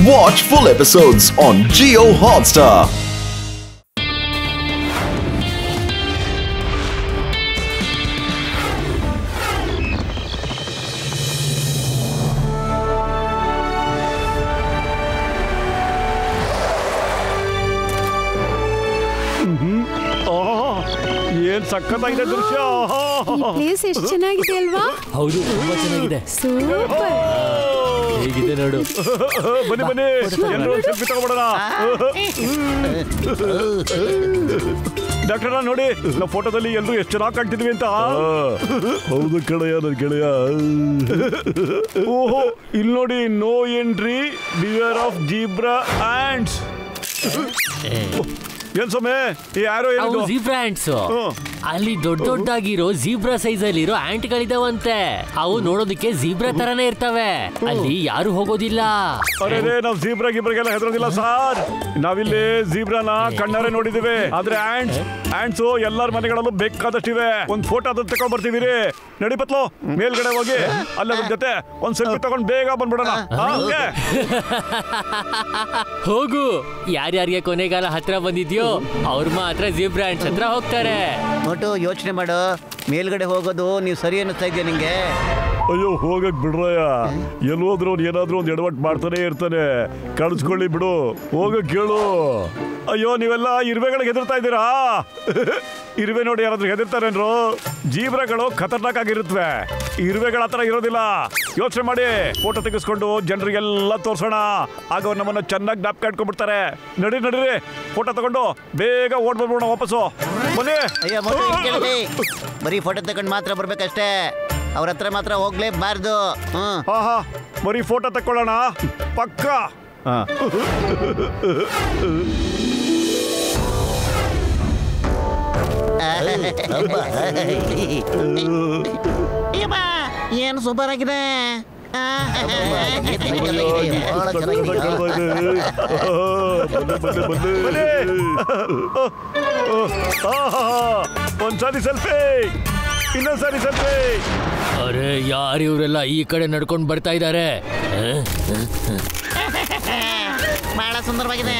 Watch full episodes on Jio Hotstar. ಏನ್ ಸಕ್ಕತ್ತಾಗಿದೆ ದೃಶ್ಯ. ಪ್ಲೇಸ್ ಎಷ್ಟು ಚೆನ್ನಾಗಿದೆ ಅಲ್ವಾ? ಹೌದು, ತುಂಬಾ ಚೆನ್ನಾಗಿದೆ. ಸೂಪರ್. ಹೇಗಿದೆ ನೋಡು. ಬನ್ನಿ ಬನ್ನಿ, ಎಲ್ಲರೂ ಸೆಲ್ಫಿ ತಗೊಂಡ್ಬಿಡೋಣ. ಡಾಕ್ಟರ್ ನೋಡಿ, ನಾವು ಫೋಟೋದಲ್ಲಿ ಎಲ್ಲರೂ ಎಷ್ಟು ಚೆನ್ನಾಗಿ ಕಾಣ್ತಿದ್ವಿ ಅಂತ. ಹೌದು ಕಡೆಯ ನನ್ನ ಗೆಳೆಯ. ಓಹೋ, ಇಲ್ಲಿ ನೋಡಿ, no entry, beware of zebra ants. ಏನ್ ಸಮಯ ಯಾರೋ ಜೀಬ್ರಾ ಆಂಟ್ಸ್ ಅಲ್ಲಿ ದೊಡ್ಡ ದೊಡ್ಡಾಗಿರೋ ಜೀಬ್ರಾ ಸೈಜ್ ಅಲ್ಲಿ ಇರೋ ಆಂಟ್ ಗಳಿದಾವಂತೆ. ಅವು ನೋಡೋದಕ್ಕೆ ಜೀಬ್ರಾ ತರಾನೇ ಇರ್ತವೆ. ಅಲ್ಲಿ ಯಾರು ಹೋಗೋದಿಲ್ಲ. ಅರೆ ನಾವು ಜೀಬ್ರಾ ಗಿಬ್ರಾಗೆಲ್ಲ ಹೆದರೋದಿಲ್ಲ ಸರ್. ನಾವಿಲ್ಲಿ ಜೀಬ್ರಾನ ಕಣ್ಣಾರೆ ನೋಡಿದಿವಿ. ಆದ್ರೆ ಆಂಟ್ಸ್ ಎಲ್ಲಾರ ಮನೆಗಳಲ್ಲೂ ಬೇಕಾದಷ್ಟಿವೆ. ಒಂದ್ ಫೋಟೋ ಅದನ್ನ ತಗೊಂಡ್ ಬರ್ತೀವಿ ರೀ. ನಡಿ ಪತ್ಲು, ಮೇಲ್ಗಡೆ ಹೋಗಿ ಅಲ್ಲ ಜೊತೆ ಒಂದ್ ಸೆಲ್ಫಿ ತಗೊಂಡ್ ಬೇಗ ಬಂದ್ಬಿಡೋಣ. ಹೋಗು. ಯಾರ್ಯಾರಿಗೆ ಕೊನೆಗಾಲ ಹತ್ರ ಬಂದಿದ್ಯೋ ಅವ್ರು ಮಾತ್ರ ಜೀಬ್ರಾ ಆಂಟ್ಸ್ ಹತ್ರ ಹೋಗ್ತಾರೆ. ಒಟ್ಟು ಯೋಚನೆ ಮಾಡು, ಮೇಲ್ಗಡೆ ಹೋಗೋದು ನೀವು ಸರಿ ಅನ್ನಿಸ್ತಾ ಇದೆಯಾ ನಿಂಗೆ? ಅಯ್ಯೋ ಹೋಗಕ್ ಬಿಡ್ರಯ್ಯ. ಎಲ್ಲೋದ್ರು ಏನಾದ್ರೂ ಒಂದು ಎಡವಟ್ ಮಾಡ್ತಾನೆ ಇರ್ತಾನೆ. ಕಳಿಸ್ಕೊಳ್ಳಿ ಬಿಡು, ಹೋಗಕ್ ಕೇಳು. ಅಯ್ಯೋ ನೀವೆಲ್ಲ ಇರುವೆಗಳಿಗೆ ಹೆದರ್ತಾ ಇದ್ದೀರಾ? ಇರುವೆ ನೋಡಿ ಯಾರಾದ್ರೂ ಹೆದರ್ತಾರೇನ್ರು? ಜೀಬ್ರಾಗಳು ಖತರ್ನಾಕ್ ಆಗಿರುತ್ತವೆ. ಇರುವೆಗಳ ಹತ್ರ ಇರೋದಿಲ್ಲ. ಯೋಚನೆ ಮಾಡಿ, ಫೋಟೋ ತೆಗೆಸ್ಕೊಂಡು ಜನರಿಗೆಲ್ಲ ತೋರ್ಸೋಣ. ಆಗ ಅವ್ರು ನಮ್ಮನ್ನ ಚೆನ್ನಾಗಿ ಜ್ಞಾಪಕ ಇಟ್ಕೊಂಡ್ಬಿಡ್ತಾರೆ. ನಡೀರಿ, ಫೋಟೋ ತಗೊಂಡು ಬೇಗ ಓಡ್ ಬರ್ಬೋಣ ವಾಪಸ್ಸು. ಬನ್ನಿ. ಅಯ್ಯೋ ಬರೀ ಫೋಟೋ ತಗೊಂಡು ಮಾತ್ರ ಬರ್ಬೇಕಷ್ಟೇ, ಅವ್ರ ಹತ್ರ ಮಾತ್ರ ಹೋಗ್ಲೇಬಾರ್ದು. ಹಾ ಬರೀ ಫೋಟೋ ತಕ್ಕೊಳ್ಳೋಣ ಪಕ್ಕ. ಏನು ಸೂಪರ್ ಆಗಿದೆ. ಒಂದ್ಸಾರಿ ಸೆಲ್ಫಿ, ಇನ್ನೊಂದ್ಸಾರಿ ಸೆಲ್ಫಿ. ಅರೆ ಯಾರು ಇವರೆಲ್ಲ ಈ ಕಡೆ ನಡ್ಕೊಂಡು ಬರ್ತಾ ಇದ್ದಾರೆ? ಬಹಳ ಸುಂದರವಾಗಿದೆ.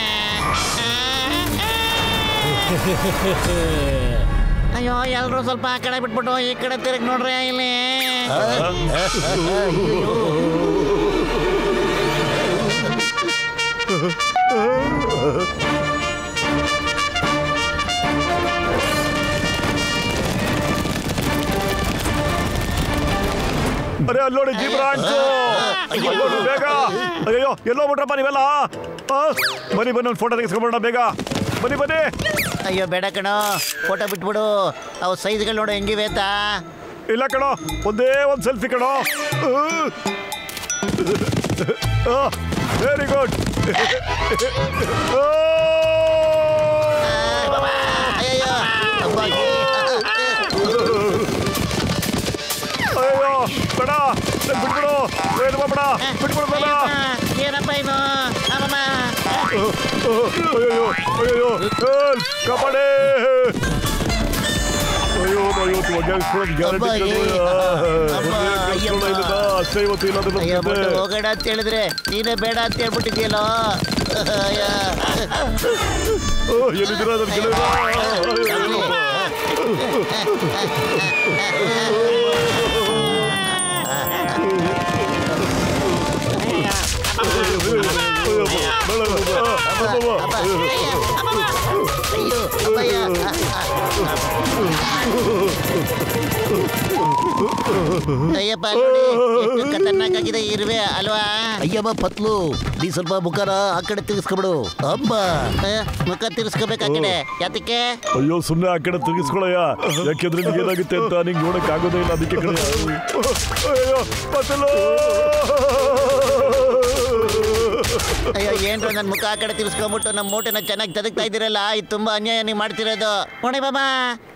ಅಯ್ಯೋ ಎಲ್ರು ಸ್ವಲ್ಪ ಆ ಕಡೆ ಬಿಟ್ಬಿಟ್ಟು ಈ ಕಡೆ ತಿರುಗಿ ನೋಡ್ರಿ. ಇಲ್ಲಿ ಅರೆ ಅಲ್ಲಿ ನೋಡಿ ಜೀಬ್ರಾ ಆಂಟ್ಸ್. ಬೇಗ. ಅಯ್ಯೋ ಎಲ್ಲೋ ಬಿಟ್ರಪ್ಪ ನೀವೆಲ್ಲ. ಬನ್ನಿ ಒಂದು ಫೋಟೋ ತೆಗೆಸ್ಕೊಂಡ್ಬಿಡೋಣ ಬೇಗ. ಬನ್ನಿ. ಅಯ್ಯೋ ಬೇಡ ಕಣೋ, ಫೋಟೋ ಬಿಟ್ಬಿಡು. ಅವು ಸೈಜ್ಗಳು ನೋಡು ಹೆಂಗಿವೆ ಅಂತ. ಇಲ್ಲ ಕಣೋ, ಒಂದೇ ಒಂದು ಸೆಲ್ಫಿ ಕಣೋ. Very good. ಅಯ್ಯೋ ಬೇಡ, ಬಿಟ್ಬಿಡು. ಏನು ಬೇಡ, ಬಿಟ್ಬಿಡು ಬೇಡ. ಏನಪ್ಪ ಇದು? ಅಯ್ಯೋ ಕಬಡ್ಡಿ. ಅಯ್ಯೋ ಹೋಗೋಣ ಅಂತ ಹೇಳಿದ್ರೆ ನೀನೇ ಬೇಡ ಅಂತ ಹೇಳ್ಬಿಟ್ಟಿದ್ಯಲ್ಲೋ. ಎಲ್ಲಿದ್ದೀರಾ ನನ್ನ ಗೆಳೆಯ? ಅಯ್ಯಪ್ಪ ನೋಡಿ, ಎಷ್ಟು ಖತರ್ನಾಕಾಗಿದೆ ಇರುವೆ ಅಲ್ವಾ? ಅಯ್ಯಮ್ಮ ಪತ್ಲು, ನೀ ಸ್ವಲ್ಪ ಮುಖನ ಆ ಕಡೆ ತಿರ್ಗಿಸ್ಕೊಬಿಡು. ಅಮ್ಮ ಮುಖ ತಿರ್ಗಿಸ್ಕೋಬೇಕು ಆ ಕಡೆ. ಯಾತಕ್ಕೆ? ಅಯ್ಯೋ ಸುಮ್ಮನೆ ಆ ಕಡೆ ತಿರ್ಗಿಸ್ಕೊಳಯ್ಯ. ಯಾಕೆಂದ್ರೆ ನಿಂಗೆ ಏನಾಗುತ್ತೆ ಅಂತ ನಿಂಗೆ ನೋಡಕ್ ಆಗೋದೇ ಇಲ್ಲ, ಅದಕ್ಕೆ ಕಡೆ. ಅಯ್ಯೋ ಪತ್ಲು. ಅಯ್ಯೋ ಏನ್ರ ನನ್ನ ಮುಖ ಆ ಕಡೆ ತಿರ್ಸ್ಕೊಂಡ್ಬಿಟ್ಟು ನಮ್ಮ ಮೂಟೆನ ಚೆನ್ನಾಗಿ ತದಕ್ತಾ ಇದ್ದೀರಲ್ಲ, ಇದು ತುಂಬಾ ಅನ್ಯಾಯ ನೀವು ಮಾಡ್ತಿರೋದು. ನೋಡಿ ಬಾಬಾ,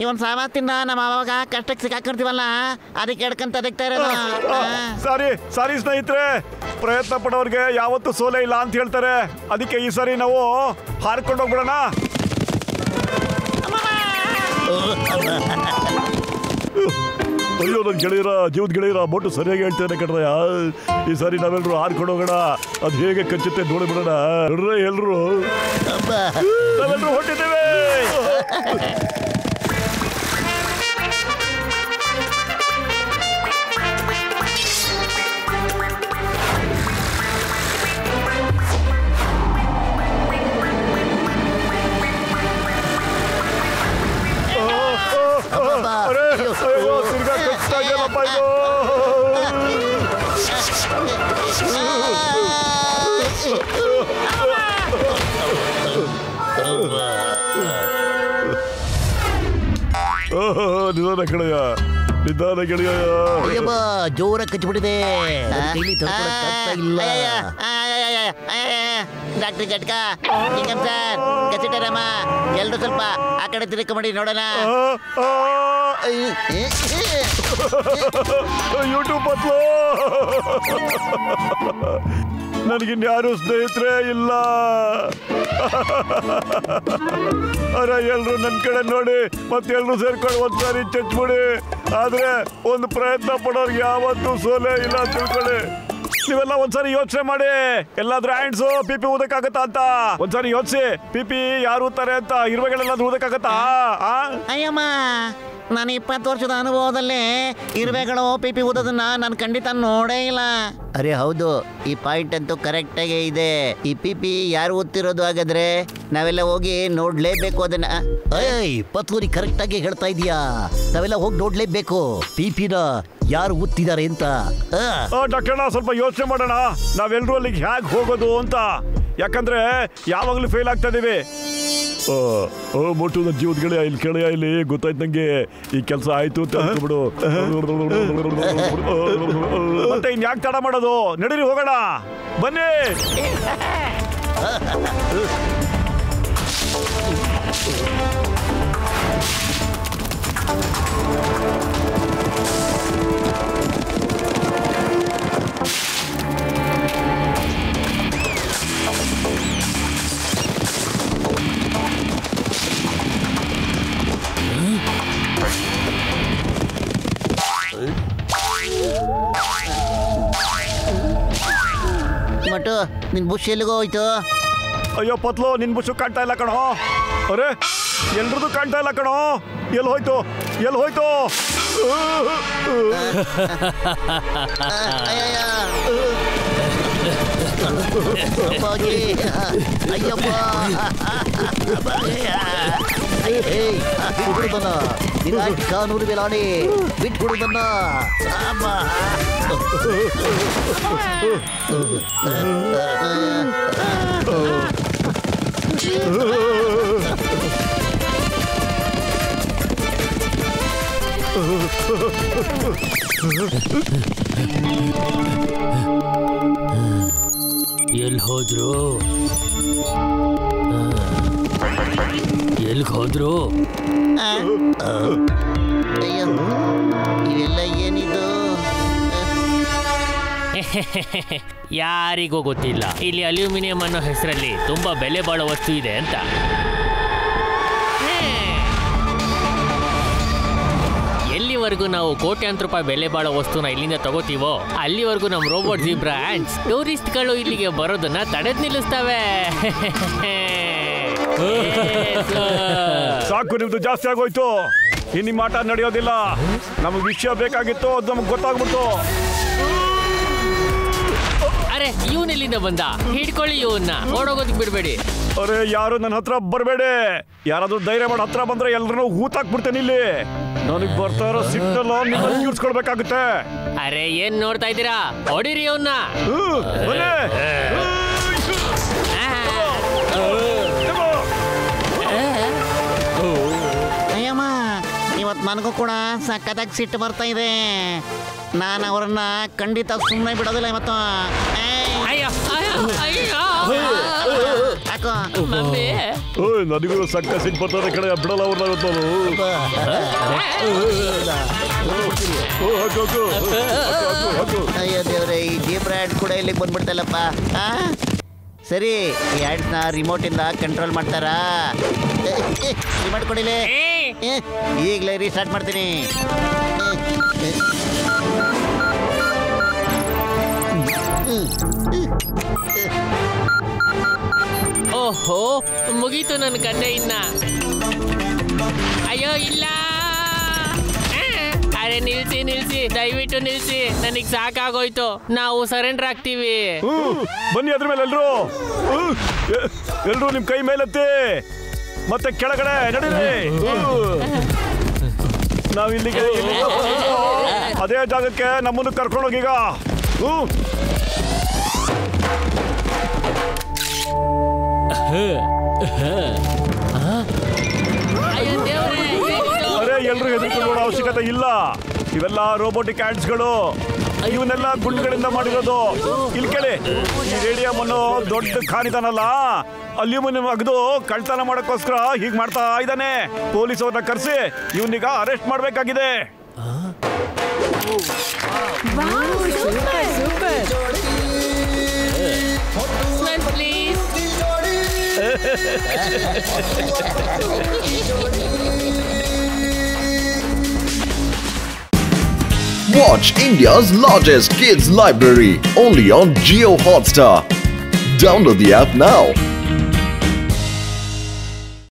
ಇವನ್ ಸಾಮಾತಿಂದ ನಮ್ಮ ಅವಾಗ ಕಷ್ಟಕ್ಕೆ ಸಿಕ್ಕಾಕೊಳ್ತೀವಲ್ಲ, ಅದಕ್ಕೆ ಎಡ್ಕೊಂಡ್ ತದಕ್ತಾ ಇರೋದು. ಸಾರಿ ಸ್ನೇಹಿತರೆ, ಪ್ರಯತ್ನ ಪಡೋರ್ಗೆ ಯಾವತ್ತೂ ಸೋಲೆ ಇಲ್ಲ ಅಂತ ಹೇಳ್ತಾರೆ. ಅದಕ್ಕೆ ಈ ಸಾರಿ ನಾವು ಹಾರ್ಕೊಂಡು ಹೋಗ್ಬಿಡೋಣ. ಅಯ್ಯೋ ನನ್ನ ಗೆಳೆಯರ ಜೀವದ ಗೆಳೆಯರ ಬೋಟು ಸರಿಯಾಗಿ ಹೇಳ್ತೇನೆ ಕಣ್ರಯ್ಯ. ಈ ಸಾರಿ ನಾವೆಲ್ಲರೂ ಹಾರ್ಕೊಂಡು ಹೋಗೋಣ. ಅದು ಹೇಗೆ ಕಚ್ಚುತ್ತೆ ನೋಡಿ ಬಿಡೋಣ. ಎಲ್ರು ನಾವೆಲ್ಲರೂ ಹೊಟ್ಟಿದ್ದೇವೆ. ತಿರ್ಗಾ ಕಚ್ತಾ ಇದೆಯಲ್ಲಪ್ಪ ಇದು. ನಿಧಾನ ಗೆಳೆಯ, ನಿಧಾನ ಗೆಳೆಯ. ಜೋರ ಕಚ್ಚಿಬಿಟ್ಟಿದೆ. Doctor ಜಟ್ಕ sir ಕಚ್ಚಿಟ್ಟಾರಮ್ಮ. ಎಲ್ರು ಸ್ವಲ್ಪ ಆ ಕಡೆ ತಿರುಗಿ ನೋಡೋಣ. ಯೂಟ್ಯೂಬ್ ಬತ್ಲು. ನನಗಿನ್ಯಾರು ಸ್ನೇಹಿತರೇ ಇಲ್ಲ. ಅರೆ ಎಲ್ರು ನನ್ನ ಕಡೆ ನೋಡಿ ಮತ್ತೆ ಎಲ್ರು ಸೇರ್ಕೊಂಡು ಒಂದ್ಸಾರಿ ಚಚ್ಬಿಡಿ. ಆದ್ರೆ ಒಂದು ಪ್ರಯತ್ನ ಪಡೋರ್ಗೆ ಯಾವತ್ತೂ ಸೋಲೆ ಇಲ್ಲ ತಿಳ್ಕೊಳ್ಳಿ. ನೀವೆಲ್ಲ ಒಂದ್ಸಾರಿ ಯೋಚನೆ ಮಾಡಿ. ಎಲ್ಲಾದ್ರೂ ಹ್ಯಾಂಡ್ಸು ಪಿಪಿ ಊದಕ್ಕಾಗತ್ತಾ ಅಂತ ಒಂದ್ಸಾರಿ ಯೋಚಿಸಿ. ಪಿಪಿ ಯಾರು ಊದ್ತಾರೆ ಅಂತ ಇರುವೆಗಳೆಲ್ಲಾದ್ರೂ ಊದಕ್ಕಾಗತ್ತಾ? ಅಯ್ಯಮ್ಮ, ನಾನು 20 ವರ್ಷದ ಅನುಭವದಲ್ಲಿ ಇರುವೆಗಳು ಪಿಪಿ ಊದೋದನ್ನ ನಾನು ಖಂಡಿತ ನೋಡೇ ಇಲ್ಲ. ಅರೆ ಹೌದು, ಈ ಪಾಯಿಂಟ್ ಅಂತೂ ಕರೆಕ್ಟಾಗೇ ಇದೆ. ಈ ಪಿಪಿ ಯಾರು ಊದ್ತಿರೋದು ಹಾಗಾದ್ರೆ ನಾವೆಲ್ಲ ಹೋಗಿ ನೋಡ್ಲೇಬೇಕು ಅದನ್ನ. ಪತ್ಲೂರಿ ಕರೆಕ್ಟಾಗಿ ಹೇಳ್ತಾ ಇದೀಯಾ. ನಾವೆಲ್ಲ ಹೋಗಿ ನೋಡ್ಲೇಬೇಕು ಪಿಪಿನ ಯಾರು ಊದ್ತಿದ್ದಾರೆ ಅಂತ. ಡಾಕ್ಟರ್ ಸ್ವಲ್ಪ ಯೋಚನೆ ಮಾಡೋಣ ನಾವೆಲ್ಲರೂ ಅಲ್ಲಿಗೆ ಹೇಗೆ ಹೋಗೋದು ಅಂತ. ಯಾಕಂದ್ರೆ ಯಾವಾಗಲೂ ಫೇಲ್ ಆಗ್ತಾ ಇದೀವಿ. ಮೊಟ್ಟದ ಜೀವದ ಗೆಳೆಯ ಇಲ್ಲಿ ಕೆಳೆಯ ಇಲ್ಲಿ ಗೊತ್ತಾಯ್ತು ನಂಗೆ. ಈ ಕೆಲಸ ಆಯ್ತು ಅಂತ ಅನ್ಕೊಬಿಡು. ಮತ್ತೆ ಇನ್ ಯಾಕೆ ತಡ ಮಾಡೋದು? ನಡೀರಿ ಹೋಗೋಣ, ಬನ್ನಿ. ಮಟ್ಟು ನಿನ್ ಬುಷ್ ಎಲ್ಲಿಗೋ ಹೋಯ್ತು? ಅಯ್ಯೋ ಪತ್ಲು, ನಿನ್ ಬುಷು ಕಾಣ್ತಾ ಇಲ್ಲ ಕಣೋ. ಅರೆ ಎಲ್ರದ್ದು ಕಾಣ್ತಾ ಇಲ್ಲ ಕಣೋ. ಎಲ್ಲಿ ಹೋಯ್ತು, ಎಲ್ಲಿ ಹೋಯ್ತು? ಅಯ್ಯಪ್ಪ, ಬಿಟ್ಬಿಡುದನ್ನ ವಿರಾಟ್ ಕಾನೂರು ವೇಲಾಣಿ, ಬಿಟ್ಬಿಡುದನ್ನ. ಎಲ್ಲಿ ಹೋದ್ರು? ಎಲ್ಲಿಗೆ ಹೋದ್ರು? ಅಯ್ಯೋ, ಇವೆಲ್ಲ ಏನಿದು? ಯಾರಿಗೂ ಗೊತ್ತಿಲ್ಲ ಇಲ್ಲಿ ಅಲ್ಯೂಮಿನಿಯಂ ಅನ್ನೋ ಹೆಸರಲ್ಲಿ ತುಂಬಾ ಬೆಲೆ ಬಾಳೋ ವಸ್ತು ಇದೆ ಅಂತ. ಎಲ್ಲಿವರೆಗೂ ನಾವು ಕೋಟ್ಯಾಂತರ ರೂಪಾಯಿ ಬೆಲೆ ಬಾಳೋ ವಸ್ತುನ ಇಲ್ಲಿಂದ ತಗೋತೀವೋ ಅಲ್ಲಿವರೆಗೂ ನಮ್ಮ ರೋಬೋಟ್ ಜೀಬ್ರಾ ಆಂಟ್ಸ್ ಟೂರಿಸ್ಟ್ಗಳು ಇಲ್ಲಿಗೆ ಬರೋದನ್ನ ತಡೆದ್ ನಿಲ್ಲಿಸ್ತವೆ. ಸಾಕು, ನಿಮ್ದು ಜಾಸ್ತಿ ಆಗೋಯ್ತು. ಇನ್ನು ನಿಮ್ಮ ಆಟ ನಡೆಯೋದಿಲ್ಲ. ನಮಗೆ ವಿಷಯ ಬೇಕಾಗಿತ್ತು, ಅದು ನಮಗೆ ಗೊತ್ತಾಗ್ಬಿಟ್ಟು. ಅರೆ ಇವನೆಲ್ಲಿಂದ ಬಂದ? ಹಿಡ್ಕೊಳ್ಳಿ ಇವನ್ನ, ಓಡೋಗೋದಕ್ಕೆ ಬಿಡ್ಬೇಡಿ. ಅರೆ ಯಾರು ನನ್ನ ಹತ್ರ ಬರಬೇಡಿ. ಯಾರಾದ್ರೂ ಧೈರ್ಯ ಮಾಡಿ ಹತ್ರ ಬಂದ್ರೆ ಎಲ್ಲರನ್ನೂ ಹೂತಾಕ್ಬಿಡ್ತೇನೆ ಇಲ್ಲಿ. ನನಗೆ ಬರ್ತಾ ಇರೋ ಸಿಟ್ಟಲ್ಲ ನಿಮ್ಮನ್ನು ತೀರ್ಸ್ಕೊಳ್ಬೇಕಾಗುತ್ತೆ. ಅರೆ ಏನ್ ನೋಡ್ತಾ ಇದ್ದೀರಾ? ಹೊಡಿರಿ ಅವನ್ನ. ಅಯ್ಯಮ್ಮ, ಇವತ್ತು ನನಗೂ ಕೂಡ ಸಖತ್ತಾಗಿ ಸಿಟ್ಟು ಬರ್ತಾ ಇದೆ. ನಾನು ಅವ್ರನ್ನ ಖಂಡಿತ ಸುಮ್ಮನೆ ಬಿಡೋದಿಲ್ಲ ಇವತ್ತು. ನನಗೂ ಸಕ್ಕ ಸಿಟ್ಟು ಬರ್ತದೆ ಕಡೆ, ಬಿಡಲ್ಲ ಅವ್ರನ್ನ ಇವತ್ತು. ಅಯ್ಯೋ ದೇವ್ರೆ, ಈ ಜೀಬ್ರಾ ಆ್ಯಡ್ ಕೂಡ ಇಲ್ಲಿಗೆ ಬಂದ್ಬಿಡ್ತಲ್ಲಪ್ಪ. ಸರಿ, ಈ ಆ್ಯಡ್ಸ್ನ ರಿಮೋಟಿಂದ ಕಂಟ್ರೋಲ್ ಮಾಡ್ತಾರಾ? ರಿಮೋಟ್ ಕೊಡಿಲೆ. ಈಗಲೇ ರೀಸ್ಟಾರ್ಟ್ ಮಾಡ್ತೀನಿ. ಓಹೋ, ಮುಗೀತು ನನ್ನ ಕತೆ ಇನ್ನ. ಅಯ್ಯೋ ಇಲ್ಲ. ಅರೆ ನಿಲ್ಸಿ, ದಯವಿಟ್ಟು ನಿಲ್ಸಿ, ನನಗ್ ಸಾಕಾಗೋಯ್ತು. ನಾವು ಸರೆಂಡರ್ ಆಗ್ತೀವಿ. ಬನ್ನಿ ಅದ್ರ ಮೇಲೆ ಎಲ್ರು ನಿಮ್ ಕೈ ಮೇಲೆತ್ತಿ ಮತ್ತೆ ಕೆಳಗಡೆ ನಡೀರಿ. ನಾವ್ ಇಲ್ಲಿಗೆ ಅದೇ ಜಾಗಕ್ಕೆ ನಮ್ಮನ್ನು ಕರ್ಕೊಂಡೋಗೀಗ. ಅರೆ ಎಲ್ರು ಹೆದರ್ಕೊಳ್ಳೋ ಅವಶ್ಯಕತೆ ಇಲ್ಲ. ಇವೆಲ್ಲ ರೋಬೋಟಿಕ್ ಹ್ಯಾಂಡ್ಸ್ಗಳು. ಇವನ್ನೆಲ್ಲ ಗುಂಡುಗಳಿಂದ ಮಾಡಿರೋದು. ಇಲ್ಲಿ ಕೇಳಿ, ಈ ರೇಡಿಯಂ ಅನ್ನು ದೊಡ್ಡ ಖಾನಿದಾನಲ್ಲ, ಅಲ್ಯೂಮಿನಿಯಂ ಅಗದು ಕಳ್ತನ ಮಾಡೋಕ್ಕೋಸ್ಕರ ಹೀಗೆ ಮಾಡ್ತಾ ಇದ್ದಾನೆ. ಪೊಲೀಸ್ ಅವ್ರನ್ನ ಕರೆಸಿ ಇವನೀಗ ಅರೆಸ್ಟ್ ಮಾಡಬೇಕಾಗಿದೆ. Watch India's largest kids library only on Jio Hotstar. Download the app now.